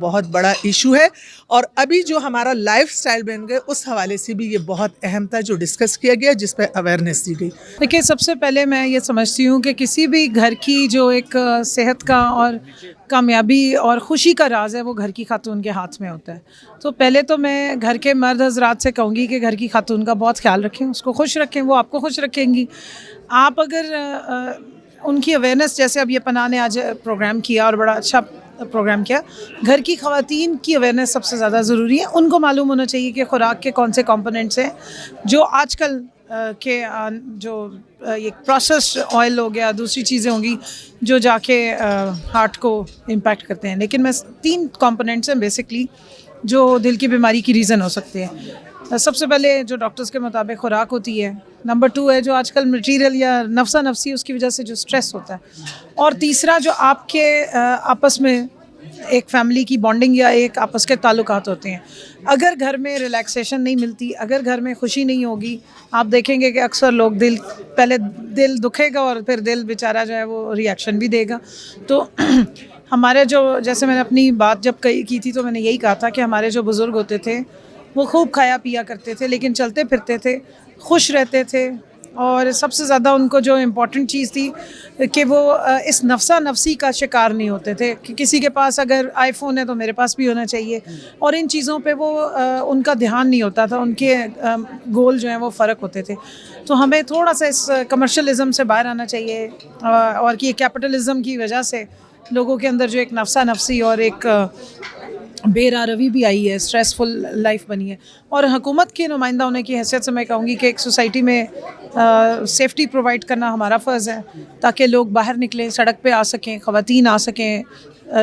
بہت بڑا ایشو ہے. اور ابھی جو ہمارا لائف سٹائل بن گئے اس حوالے سے بھی یہ بہت اہم تھا جو ڈسکس کیا گیا, جس پہ اویئرنیس دی گئی. دیکھیے, سب سے پہلے میں یہ سمجھتی ہوں کہ کسی بھی گھر کی جو ایک صحت کا اور کامیابی اور خوشی کا راز ہے وہ گھر کی خاتون کے ہاتھ میں ہوتا ہے. تو پہلے تو میں گھر کے مرد حضرات سے کہوں گی کہ گھر کی خاتون کا بہت خیال رکھیں, اس کو خوش رکھیں, وہ آپ کو خوش رکھیں گی. آپ اگر ان کی اویئرنیس, جیسے اب یہ پناہ نے آج پروگرام کیا اور بڑا اچھا پروگرام کیا, گھر کی خواتین کی اویئرنیس سب سے زیادہ ضروری ہے. ان کو معلوم ہونا چاہیے کہ خوراک کے کون سے کمپوننٹس ہیں جو آج کل کے جو یہ پروسیسڈ آئل ہو گیا, دوسری چیزیں ہوں گی جو جا کے ہارٹ کو امپیکٹ کرتے ہیں. لیکن میں 3 کمپوننٹس ہیں بیسکلی جو دل کی بیماری کی ریزن ہو سکتے ہیں. سب سے پہلے جو ڈاکٹرز کے مطابق خوراک ہوتی ہے, نمبر 2 ہے جو آج کل مٹیریل یا نفسا نفسی اس کی وجہ سے جو سٹریس ہوتا ہے, اور تیسرا جو آپ کے آپس میں ایک فیملی کی بانڈنگ یا ایک آپس کے تعلقات ہوتے ہیں. اگر گھر میں ریلیکسیشن نہیں ملتی, اگر گھر میں خوشی نہیں ہوگی, آپ دیکھیں گے کہ اکثر لوگ پہلے دل دکھے گا اور پھر دل بیچارہ جو ہے وہ ری ایکشن بھی دے گا. تو ہمارے جو, جیسے میں نے اپنی بات جب کی تھی تو میں نے یہی کہا تھا کہ ہمارے جو بزرگ ہوتے تھے وہ خوب کھایا پیا کرتے تھے, لیکن چلتے پھرتے تھے, خوش رہتے تھے, اور سب سے زیادہ ان کو جو امپورٹنٹ چیز تھی کہ وہ اس نفسا نفسی کا شکار نہیں ہوتے تھے کہ کسی کے پاس اگر آئی فون ہے تو میرے پاس بھی ہونا چاہیے, اور ان چیزوں پہ وہ ان کا دھیان نہیں ہوتا تھا. ان کے گول جو ہیں وہ فرق ہوتے تھے. تو ہمیں تھوڑا سا اس کمرشلزم سے باہر آنا چاہیے, اور کہ کیپٹلزم کی وجہ سے لوگوں کے اندر جو ایک نفسا نفسی اور ایک بے راہ روی بھی آئی ہے, اسٹریسفل لائف بنی ہے. اور حکومت کے نمائندہ ہونے کی حیثیت سے میں کہوں گی کہ ایک سوسائٹی میں سیفٹی پرووائڈ کرنا ہمارا فرض ہے, تاکہ لوگ باہر نکلیں, سڑک پہ آ سکیں, خواتین آ سکیں,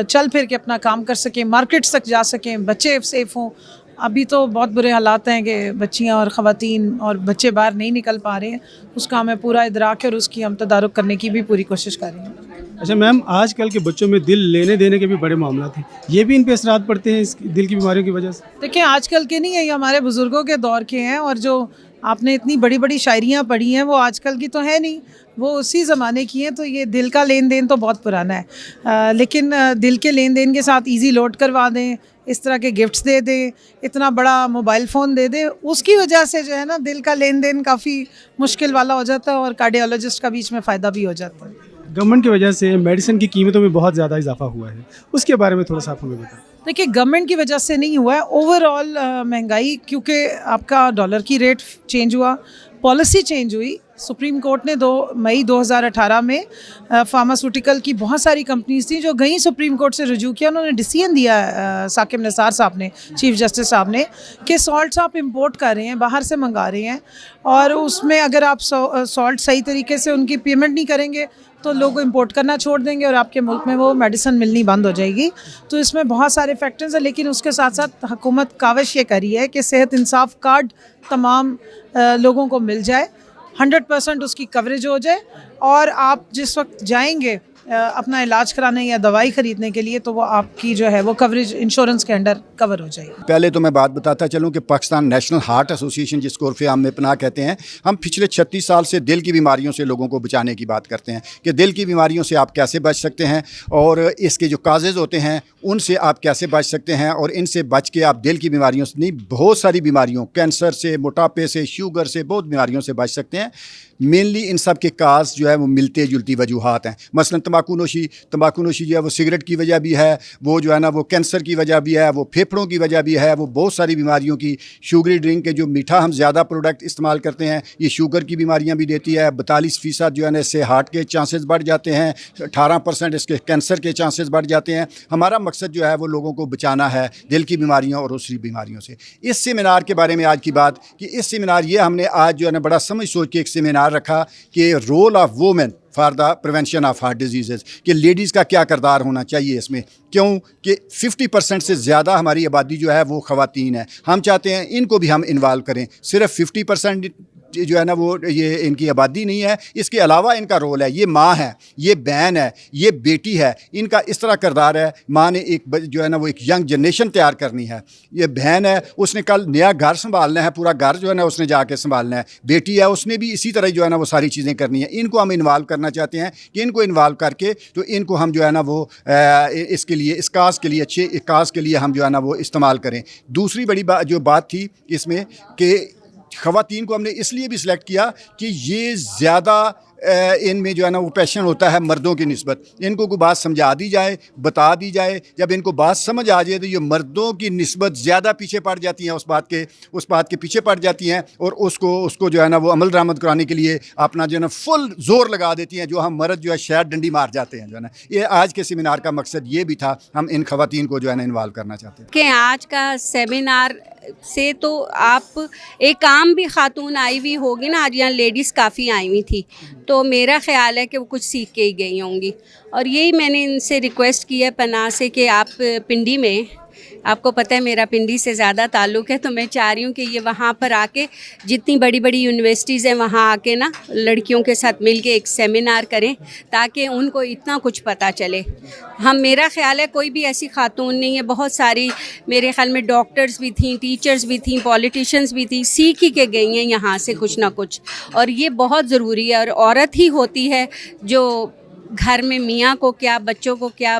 چل پھر کے اپنا کام کر سکیں, مارکیٹس تک جا سکیں, بچے سیف ہوں. ابھی تو بہت برے حالات ہیں کہ بچیاں اور خواتین اور بچے باہر نہیں نکل پا رہے ہیں. اس کا ہمیں پورا ادراک ہے اور اس کی ہم تدارک کرنے کی بھی پوری کوشش کر رہے ہیں. اچھا میم, آج کل کے بچوں میں دل لینے دینے کے بھی بڑے معاملات ہیں, یہ بھی ان پہ اثرات پڑتے ہیں اس دل کی بیماریوں کی وجہ سے؟ دیکھیں, آج کل کے نہیں ہیں, یہ ہمارے بزرگوں کے دور کے ہیں, اور جو آپ نے اتنی بڑی بڑی شاعریاں پڑھی ہیں وہ آج کل کی تو ہے نہیں, وہ اسی زمانے کی ہیں. تو یہ دل کا لین دین تو بہت پرانا ہے, لیکن دل کے لین دین کے ساتھ ایزی لوڈ کروا دیں, اس طرح کے گفٹس دے دیں, اتنا بڑا موبائل فون دے دیں, اس کی وجہ سے جو ہے نا دل کا لین دین کافی مشکل والا ہو جاتا ہے, اور کارڈیالوجسٹ کا بیچ میں فائدہ بھی ہو جاتا ہے. گورنمنٹ کی وجہ سے میڈیسن کی قیمتوں میں بہت زیادہ اضافہ ہوا ہے, اس کے بارے میں تھوڑا سا آپ ہمیں بتائیں. دیکھیے, گورنمنٹ کی وجہ سے نہیں ہوا ہے, اوور آل مہنگائی, کیونکہ آپ کا ڈالر کی ریٹ چینج ہوا, پالیسی چینج ہوئی. سپریم کورٹ نے 2 مئی 2018 میں فارماسوٹیکل کی بہت ساری کمپنیز تھیں جو گئیں سپریم کورٹ سے رجوع کیا. انہوں نے ڈیسیژن دیا ثاقب نثار صاحب نے, چیف جسٹس صاحب نے, کہ سالٹس آپ امپورٹ کر رہے ہیں, باہر سے منگا رہے ہیں, اور اس میں اگر آپ سالٹ صحیح طریقے سے ان کی پیمنٹ نہیں کریں گے تو لوگ امپورٹ کرنا چھوڑ دیں گے, اور آپ کے ملک میں وہ میڈیسن ملنی بند ہو جائے گی. تو اس میں بہت سارے فیکٹرز ہیں, لیکن اس کے ساتھ ساتھ حکومت کاوش یہ کری ہے کہ صحت انصاف کارڈ تمام لوگوں کو مل جائے, 100% اس کی کوریج ہو جائے, اور آپ جس وقت جائیں گے اپنا علاج کرانے یا دوائی خریدنے کے لیے تو وہ آپ کی جو ہے وہ کوریج انشورنس کے انڈر کور ہو جائے گی. پہلے تو میں بات بتاتا چلوں کہ پاکستان نیشنل ہارٹ ایسوسی ایشن, جس کو عرف عام میں پناہ کہتے ہیں, ہم پچھلے 36 سال سے دل کی بیماریوں سے لوگوں کو بچانے کی بات کرتے ہیں کہ دل کی بیماریوں سے آپ کیسے بچ سکتے ہیں, اور اس کے جو کازز ہوتے ہیں ان سے آپ کیسے بچ سکتے ہیں, اور ان سے بچ کے آپ دل کی بیماریوں سے نہیں, بہت ساری بیماریوں, کینسر سے, موٹاپے سے, شوگر سے, بہت بیماریوں سے بچ سکتے ہیں. مینلی ان سب کے کاز جو ہے وہ ملتے جلتی وجوہات ہیں. مثلا تمباکو نوشی جو ہے وہ سگریٹ کی وجہ بھی ہے, وہ جو ہے نا وہ کینسر کی وجہ بھی ہے, وہ پھیپھڑوں کی وجہ بھی ہے, وہ بہت ساری بیماریوں کی. شوگری ڈرنک کے جو میٹھا ہم زیادہ پروڈکٹ استعمال کرتے ہیں یہ شوگر کی بیماریاں بھی دیتی ہے. 42% جو ہے نا اس سے ہارٹ کے چانسز بڑھ جاتے ہیں, 18% اس کے کینسر کے چانسز بڑھ جاتے ہیں. ہمارا مقصد جو ہے وہ لوگوں کو بچانا ہے دل کی بیماریوں اور دوسری بیماریوں سے. اس سیمینار کے بارے میں آج کی بات کہ اس سیمینار یہ ہم نے آج جو ہے نا بڑا سمجھ سوچ کے ایک سیمینار رکھا کہ role of women for the prevention of heart diseases, کہ لیڈیز کا کیا کردار ہونا چاہیے اس میں. کیوں کہ 50% سے زیادہ ہماری آبادی جو ہے وہ خواتین ہے. ہم چاہتے ہیں ان کو بھی ہم انوالو کریں. صرف 50% جو ہے نا وہ یہ ان کی آبادی نہیں ہے. اس کے علاوہ ان کا رول ہے, یہ ماں ہے, یہ بہن ہے, یہ بیٹی ہے, ان کا اس طرح کردار ہے. ماں نے ایک جو ہے نا وہ ایک ینگ جنریشن تیار کرنی ہے. یہ بہن ہے, اس نے کل نیا گھر سنبھالنا ہے, پورا گھر جو ہے نا اس نے جا کے سنبھالنا ہے. بیٹی ہے, اس نے بھی اسی طرح جو ہے نا وہ ساری چیزیں کرنی ہیں. ان کو ہم انوالو کرنا چاہتے ہیں کہ ان کو انوالو کر کے تو ان کو ہم جو ہے نا وہ اس کے لیے, اس کاز کے لیے, اچھے کاز کے لیے ہم جو ہے نا وہ استعمال کریں. دوسری بڑی جو بات تھی اس میں کہ خواتین کو ہم نے اس لیے بھی سلیکٹ کیا کہ یہ زیادہ ان میں جو ہے نا وہ پیشن ہوتا ہے مردوں کی نسبت. ان کو کوئی بات سمجھا دی جائے, بتا دی جائے, جب ان کو بات سمجھ آ جائے تو یہ مردوں کی نسبت زیادہ پیچھے پڑ جاتی ہیں, اس بات کے پیچھے پڑ جاتی ہیں اور اس کو جو ہے نا وہ عمل درآمد کرانے کے لیے اپنا جو ہے نا فل زور لگا دیتی ہیں, جو ہم مرد جو ہے شاید ڈنڈی مار جاتے ہیں جو ہے نا. یہ آج کے سیمینار کا مقصد یہ بھی تھا, ہم ان خواتین کو جو ہے نا انوالو کرنا چاہتے ہیں. کہ آج کا سیمینار سے تو آپ ایک عام بھی خاتون آئی ہوئی ہوگی نا, آج یہاں لیڈیز کافی آئی ہوئی تھی, تو میرا خیال ہے کہ وہ کچھ سیکھ کے ہی گئی ہوں گی. اور یہی میں نے ان سے ریکویسٹ کی ہے پناہ سے کہ آپ پنڈی میں, آپ کو پتہ ہے میرا پنڈی سے زیادہ تعلق ہے, تو میں چاہ رہی ہوں کہ یہ وہاں پر آ کے جتنی بڑی بڑی یونیورسٹیز ہیں وہاں آ کے نا لڑکیوں کے ساتھ مل کے ایک سیمینار کریں تاکہ ان کو اتنا کچھ پتہ چلے. میرا خیال ہے کوئی بھی ایسی خاتون نہیں ہے, بہت ساری میرے خیال میں ڈاکٹرز بھی تھیں, ٹیچرز بھی تھیں, پولیٹیشنز بھی تھیں, سیکھ ہی کے گئی ہیں یہاں سے کچھ نہ کچھ, اور یہ بہت ضروری ہے. اور عورت ہی ہوتی ہے جو گھر میں میاں کو کیا, بچوں کو کیا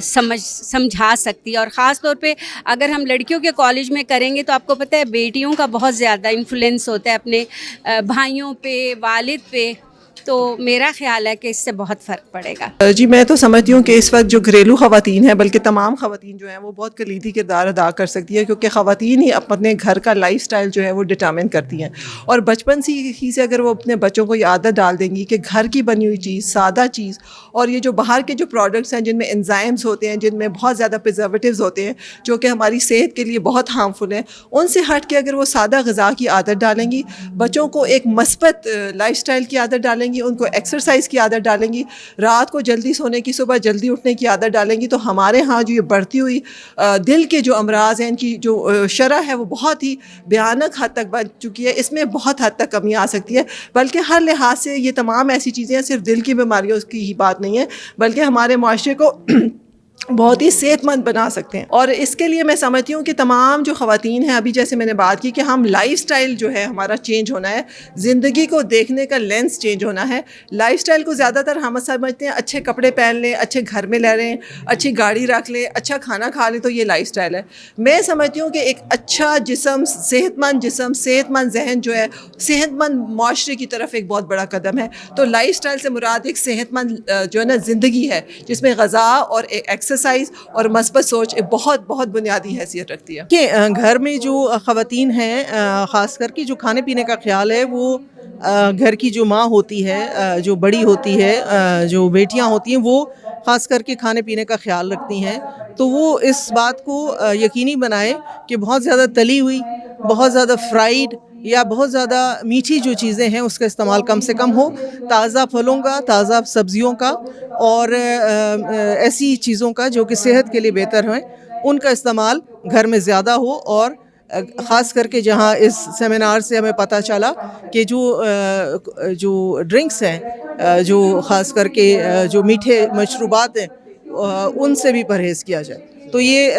سمجھا سکتی ہے. اور خاص طور پہ اگر ہم لڑکیوں کے کالج میں کریں گے تو آپ کو پتہ ہے بیٹیوں کا بہت زیادہ انفلوئنس ہوتا ہے اپنے بھائیوں پہ, والد پہ, تو میرا خیال ہے کہ اس سے بہت فرق پڑے گا. جی میں تو سمجھتی ہوں کہ اس وقت جو گھریلو خواتین ہیں, بلکہ تمام خواتین جو ہیں وہ بہت کلیدی کردار ادا کر سکتی ہے, کیونکہ خواتین ہی اپنے گھر کا لائف سٹائل جو ہے وہ ڈٹرمن کرتی ہیں. اور بچپن سے اگر وہ اپنے بچوں کو یہ عادت ڈال دیں گی کہ گھر کی بنی ہوئی چیز, سادہ چیز, اور یہ جو باہر کے جو پروڈکٹس ہیں جن میں انزائمز ہوتے ہیں, جن میں بہت زیادہ پرزرویٹیوز ہوتے ہیں جو کہ ہماری صحت کے لیے بہت ہارمفل ہیں, ان سے ہٹ کے اگر وہ سادہ غذا کی عادت ڈالیں گی, بچوں کو ایک مثبت لائف سٹائل کی عادت ڈالیں گی, ان کو ایکسرسائز کی عادت ڈالیں گی, رات کو جلدی سونے کی, صبح جلدی اٹھنے کی عادت ڈالیں گی, تو ہمارے ہاں جو یہ بڑھتی ہوئی دل کے جو امراض ہیں ان کی جو شرح ہے وہ بہت ہی بھیانک حد تک بڑھ چکی ہے. اس میں بہت حد تک کمی آ سکتی ہے. بلکہ ہر لحاظ سے یہ تمام ایسی چیزیں ہیں, صرف دل کی بیماریوں کی ہی بات نہیں ہے, بلکہ ہمارے معاشرے کو بہت ہی صحت مند بنا سکتے ہیں. اور اس کے لیے میں سمجھتی ہوں کہ تمام جو خواتین ہیں, ابھی جیسے میں نے بات کی کہ ہم لائف سٹائل جو ہے ہمارا چینج ہونا ہے, زندگی کو دیکھنے کا لینس چینج ہونا ہے. لائف سٹائل کو زیادہ تر ہم سمجھتے ہیں اچھے کپڑے پہن لیں, اچھے گھر میں رہ لیں, اچھی گاڑی رکھ لیں, اچھا کھانا کھا لیں, تو یہ لائف سٹائل ہے. میں سمجھتی ہوں کہ ایک اچھا جسم, صحت مند ذہن جو ہے صحت مند معاشرے کی طرف ایک بہت بڑا قدم ہے. تو لائف سٹائل سے مراد ایک صحت مند جو ہے نا زندگی ہے, جس میں غذا اور ایکسرسائز اور مثبت سوچ بہت بہت بنیادی حیثیت رکھتی ہے. کہ گھر میں جو خواتین ہیں, خاص کر کے جو کھانے پینے کا خیال ہے وہ گھر کی جو ماں ہوتی ہے, جو بڑی ہوتی ہے, جو بیٹیاں ہوتی ہیں, وہ خاص کر کے کھانے پینے کا خیال رکھتی ہیں. تو وہ اس بات کو یقینی بنائے کہ بہت زیادہ تلی ہوئی, بہت زیادہ فرائیڈ یا بہت زیادہ میٹھی جو چیزیں ہیں اس کا استعمال کم سے کم ہو. تازہ پھلوں کا, تازہ سبزیوں کا اور ایسی چیزوں کا جو کہ صحت کے لیے بہتر ہیں, ان کا استعمال گھر میں زیادہ ہو. اور خاص کر کے جہاں اس سیمینار سے ہمیں پتہ چلا کہ جو ڈرنکس ہیں, جو خاص کر کے جو میٹھے مشروبات ہیں, ان سے بھی پرہیز کیا جائے. تو یہ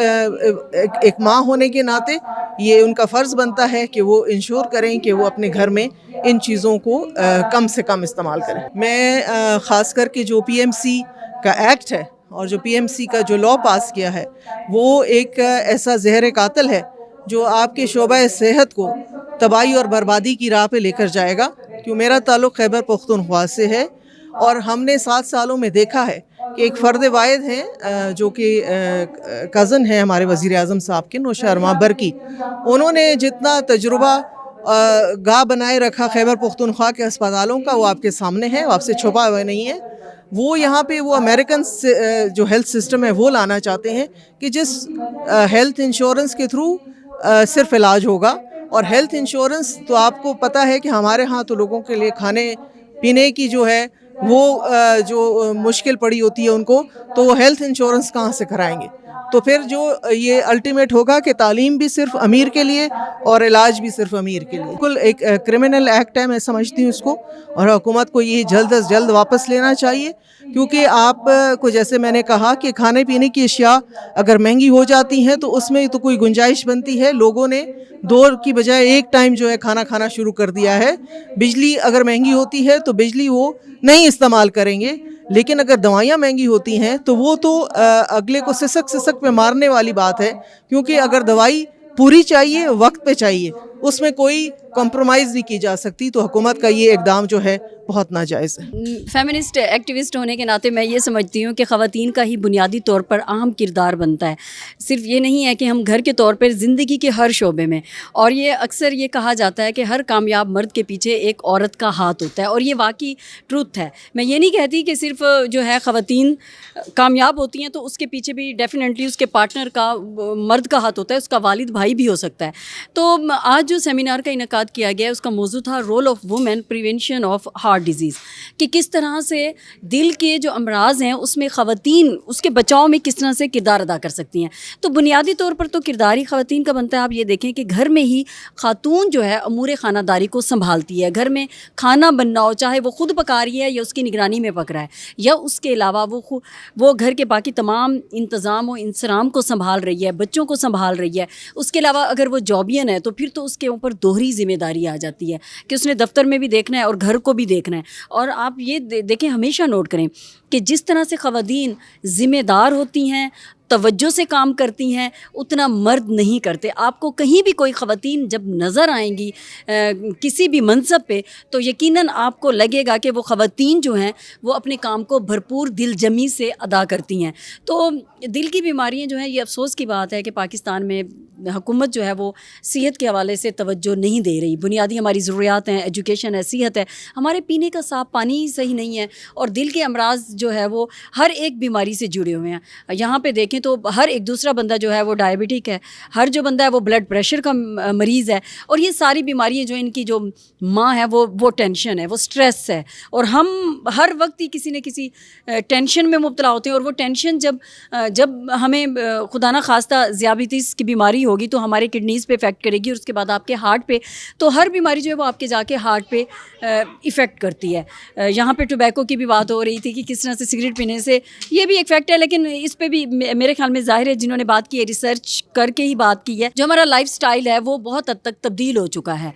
ایک ماں ہونے کے ناطے یہ ان کا فرض بنتا ہے کہ وہ انشور کریں کہ وہ اپنے گھر میں ان چیزوں کو کم سے کم استعمال کریں. میں خاص کر کے جو پی ایم سی کا ایکٹ ہے اور جو پی ایم سی کا جو لاء پاس کیا ہے, وہ ایک ایسا زہر قاتل ہے جو آپ کے شعبہ صحت کو تباہی اور بربادی کی راہ پہ لے کر جائے گا. کیوں میرا تعلق خیبر پختونخوا سے ہے, اور ہم نے 7 سالوں میں دیکھا ہے کہ ایک فرد واحد ہیں جو کہ کزن ہیں ہمارے وزیر اعظم صاحب کے, نوشہ ارما برقی. انہوں نے جتنا تجربہ گاہ بنائے رکھا خیبر پختونخوا کے اسپتالوں کا, وہ آپ کے سامنے ہے, وہ آپ سے چھپا ہوا نہیں ہے. وہ یہاں پہ وہ امریکن جو ہیلتھ سسٹم ہے وہ لانا چاہتے ہیں کہ جس ہیلتھ انشورنس کے تھرو صرف علاج ہوگا. اور ہیلتھ انشورنس تو آپ کو پتہ ہے کہ ہمارے ہاں تو لوگوں کے لیے کھانے پینے کی جو ہے وہ جو مشکل پڑی ہوتی ہے ان کو, تو وہ ہیلتھ انشورنس کہاں سے کرائیں گے؟ تو پھر جو یہ الٹیمیٹ ہوگا کہ تعلیم بھی صرف امیر کے لیے اور علاج بھی صرف امیر کے لیے. بالکل ایک کرمنل ایکٹ ہے, میں سمجھتی ہوں اس کو, اور حکومت کو یہ جلد از جلد واپس لینا چاہیے, کیونکہ آپ کو جیسے میں نے کہا کہ کھانے پینے کی اشیاء اگر مہنگی ہو جاتی ہیں تو اس میں تو کوئی گنجائش بنتی ہے. لوگوں نے 2 کی بجائے 1 ٹائم جو ہے کھانا کھانا شروع کر دیا ہے. بجلی اگر مہنگی ہوتی ہے تو بجلی وہ نہیں استعمال کریں گے, لیکن اگر دوائیاں مہنگی ہوتی ہیں تو وہ تو اگلے کو سسک پہ مارنے والی بات ہے, کیونکہ اگر دوائی پوری چاہیے, وقت پہ چاہیے, اس میں کوئی کمپرومائز نہیں کی جا سکتی. تو حکومت کا یہ اقدام جو ہے بہت ناجائز ہے. فیمنسٹ ایکٹیوسٹ ہونے کے ناطے میں یہ سمجھتی ہوں کہ خواتین کا ہی بنیادی طور پر اہم کردار بنتا ہے. صرف یہ نہیں ہے کہ ہم گھر کے طور پر زندگی کے ہر شعبے میں, اور یہ اکثر یہ کہا جاتا ہے کہ ہر کامیاب مرد کے پیچھے ایک عورت کا ہاتھ ہوتا ہے, اور یہ واقعی ٹروتھ ہے. میں یہ نہیں کہتی کہ صرف جو ہے خواتین کامیاب ہوتی ہیں تو اس کے پیچھے بھی ڈیفینیٹلی اس کے پارٹنر کا, مرد کا ہاتھ ہوتا ہے, اس کا والد بھائی بھی ہو سکتا ہے. تو آج جو سیمینار کا انعقاد کیا گیا ہے اس کا موضوع تھا role of women prevention of heart disease, کہ کس طرح سے دل کے جو امراض ہیں اس میں خواتین اس کے بچاؤ میں کس طرح سے کردار ادا کر سکتی ہیں. تو بنیادی طور پر تو کردار ہی خواتین کا بنتا ہے. آپ یہ دیکھیں کہ گھر میں ہی خاتون جو ہے امور خانہ داری کو سنبھالتی ہے. گھر میں کھانا بننا ہو, چاہے وہ خود پکا رہی ہے یا اس کی نگرانی میں پک رہا ہے, یا اس کے علاوہ وہ گھر کے باقی تمام انتظام و انصرام کو سنبھال رہی ہے, بچوں کو سنبھال رہی ہے. اس کے علاوہ اگر وہ جابین ہے تو پھر تو اس کے اوپر دوہری ذمہ داری آ جاتی ہے کہ اس نے دفتر میں بھی دیکھنا ہے اور گھر کو بھی دیکھنا ہے. اور آپ یہ دیکھیں, ہمیشہ نوٹ کریں کہ جس طرح سے خواتین ذمہ دار ہوتی ہیں, توجہ سے کام کرتی ہیں, اتنا مرد نہیں کرتے. آپ کو کہیں بھی کوئی خواتین جب نظر آئیں گی کسی بھی منصب پہ تو یقیناً آپ کو لگے گا کہ وہ خواتین جو ہیں وہ اپنے کام کو بھرپور دل جمی سے ادا کرتی ہیں. تو دل کی بیماریاں جو ہیں, یہ افسوس کی بات ہے کہ پاکستان میں حکومت جو ہے وہ صحت کے حوالے سے توجہ نہیں دے رہی. بنیادی ہماری ضروریات ہیں, ایجوکیشن ہے, صحت ہے, ہمارے پینے کا صاف پانی صحیح نہیں ہے, اور دل کے امراض جو ہے وہ ہر ایک بیماری سے جڑے ہوئے ہیں. یہاں پہ دیکھیں تو ہر ایک دوسرا بندہ جو ہے وہ ڈائبٹک ہے, ہر جو بندہ ہے وہ بلڈ پریشر کا مریض ہے, اور یہ ساری بیماریاں جو ان کی جو ماں ہے وہ ٹینشن ہے, وہ سٹریس ہے, اور ہم ہر وقت ہی کسی نہ کسی ٹینشن میں مبتلا ہوتے ہیں. اور وہ ٹینشن جب ہمیں خدا نہ خواستہ ذیابیطس کی بیماری ہوگی تو ہمارے کڈنیز پہ افیکٹ کرے گی, اور اس کے بعد آپ کے ہارٹ پہ. تو ہر بیماری جو ہے وہ آپ کے جا کے ہارٹ پہ افیکٹ کرتی ہے. یہاں پہ ٹوبیکو کی بھی بات ہو رہی تھی کہ کس طرح سے سگریٹ پینے سے یہ بھی ایک فیکٹ ہے, لیکن اس پہ بھی میرے خیال میں ظاہر ہے جنہوں نے بات کی ہے ریسرچ کر کے ہی بات کی ہے. جو ہمارا لائف سٹائل ہے وہ بہت حد تک تبدیل ہو چکا ہے,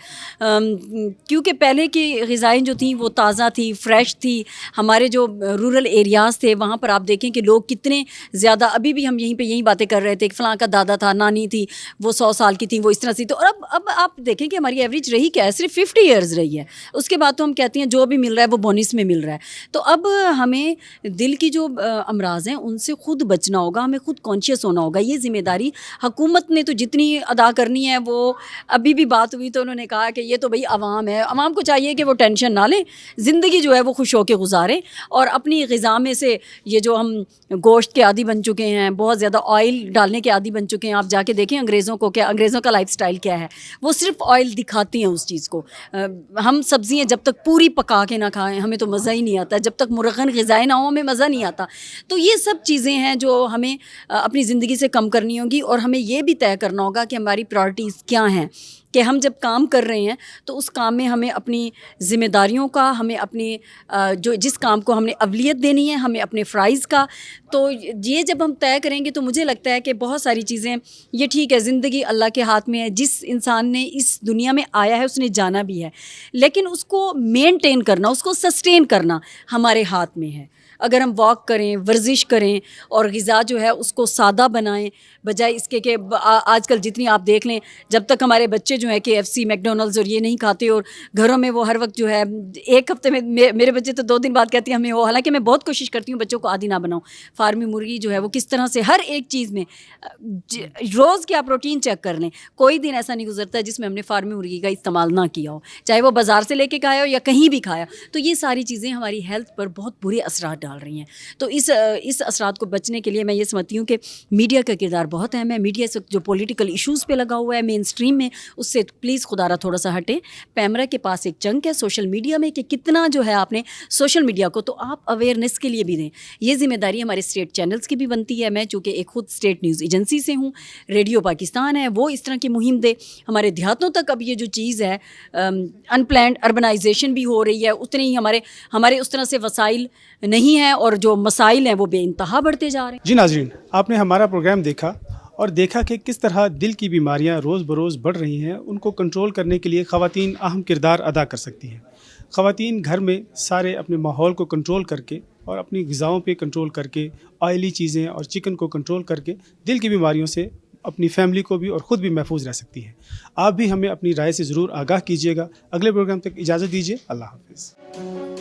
کیونکہ پہلے کی غذائیں جو تھیں وہ تازہ تھی, فریش تھی. ہمارے جو رورل ایریاز تھے وہاں پر آپ دیکھیں کہ لوگ کتنے زیادہ, ابھی بھی ہم یہیں پہ یہی باتیں کر رہے تھے کہ فلاں کا دادا تھا, نانی تھی, وہ 100 سال کی تھیں, وہ اس طرح سے. تو اب آپ دیکھیں کہ ہماری ایوریج رہی کیا ہے, صرف 50 ایئرز رہی ہے. اس کے بعد تو ہم کہتے ہیں جو بھی مل رہا ہے وہ بونس میں مل رہا ہے. تو اب ہمیں دل کی جو امراض ہیں ان سے خود بچنا ہوگا, ہمیں خود کانشیس ہونا ہوگا. یہ ذمہ داری حکومت نے تو جتنی ادا کرنی ہے, وہ ابھی بھی بات ہوئی تو انہوں نے کہا کہ یہ تو بھئی عوام ہے, عوام کو چاہیے کہ وہ ٹینشن نہ لیں, زندگی جو ہے وہ خوش ہو کے گزاریں, اور اپنی غذا میں سے یہ جو ہم گوشت کے عادی بن چکے ہیں, بہت زیادہ آئل ڈالنے کے عادی بن چکے ہیں. آپ جا کے دیکھیں انگریزوں کو, کیا انگریزوں کا لائف سٹائل کیا ہے, وہ صرف آئل دکھاتی ہیں اس چیز کو. ہم سبزیاں جب تک پوری پکا کے نہ کھائیں ہمیں تو مزہ ہی نہیں آتا, جب تک مرغن غذائیں نہ ہوں ہمیں مزہ نہیں آتا. تو یہ سب چیزیں ہیں جو ہمیں اپنی زندگی سے کم کرنی ہوگی, اور ہمیں یہ بھی طے کرنا ہوگا کہ ہماری پرائورٹیز کیا ہیں, کہ ہم جب کام کر رہے ہیں تو اس کام میں ہمیں اپنی ذمہ داریوں کا, ہمیں اپنی جس کام کو ہم نے اولویت دینی ہے, ہمیں اپنے فرائض کا. تو یہ جب ہم طے کریں گے تو مجھے لگتا ہے کہ بہت ساری چیزیں, یہ ٹھیک ہے زندگی اللہ کے ہاتھ میں ہے, جس انسان نے اس دنیا میں آیا ہے اس نے جانا بھی ہے, لیکن اس کو مینٹین کرنا, اس کو سسٹین کرنا ہمارے ہاتھ میں ہے. اگر ہم واک کریں, ورزش کریں, اور غذا جو ہے اس کو سادہ بنائیں, بجائے اس کے کہ آج کل جتنی آپ دیکھ لیں, جب تک ہمارے بچے جو ہیں KFC میک ڈونلڈز اور یہ نہیں کھاتے, اور گھروں میں وہ ہر وقت جو ہے ایک ہفتے میں, میرے بچے تو 2 دن بعد کہتے ہیں ہمیں وہ, حالانکہ میں بہت کوشش کرتی ہوں بچوں کو عادی نہ بناؤں. فارمی مرغی جو ہے وہ کس طرح سے ہر ایک چیز میں روز کی آپ روٹین چیک کر لیں, کوئی دن ایسا نہیں گزرتا جس میں ہم نے فارمی مرغی کا استعمال نہ کیا ہو, چاہے وہ بازار سے لے کے کھایا ہو یا کہیں بھی کھایا. تو یہ ساری چیزیں ہماری ہیلتھ پر بہت برے اثرات ڈال ڈال رہی ہیں. تو اس اثرات کو بچنے کے لیے میں یہ سمجھتی ہوں کہ میڈیا کا کردار بہت اہم ہے. میڈیا سے جو پولیٹیکل ایشوز پہ لگا ہوا ہے مین اسٹریم میں, اس سے پلیز خدا را تھوڑا سا ہٹیں. پیمرا کے پاس ایک چنک ہے سوشل میڈیا میں کہ کتنا جو ہے آپ نے سوشل میڈیا کو, تو آپ اویئرنیس کے لیے بھی دیں. یہ ذمہ داری ہمارے اسٹیٹ چینلز کی بھی بنتی ہے. میں چونکہ ایک خود اسٹیٹ نیوز ایجنسی سے ہوں, ریڈیو پاکستان ہے, وہ اس طرح کی مہم دے. ہمارے دیہاتوں تک اب یہ جو چیز ہے ان پلانڈ اربنائزیشن بھی ہو رہی ہے, اتنے ہی ہمارے اس طرح سے وسائل نہیں ہیں, اور جو مسائل ہیں وہ بے انتہا بڑھتے جا رہے ہیں. جی ناظرین, آپ نے ہمارا پروگرام دیکھا اور دیکھا کہ کس طرح دل کی بیماریاں روز بروز بڑھ رہی ہیں. ان کو کنٹرول کرنے کے لیے خواتین اہم کردار ادا کر سکتی ہیں. خواتین گھر میں سارے اپنے ماحول کو کنٹرول کر کے اور اپنی غذاؤں پہ کنٹرول کر کے, آئلی چیزیں اور چکن کو کنٹرول کر کے دل کی بیماریوں سے اپنی فیملی کو بھی اور خود بھی محفوظ رہ سکتی ہیں. آپ بھی ہمیں اپنی رائے سے ضرور آگاہ کیجیے گا. اگلے پروگرام تک اجازت دیجیے. اللہ حافظ.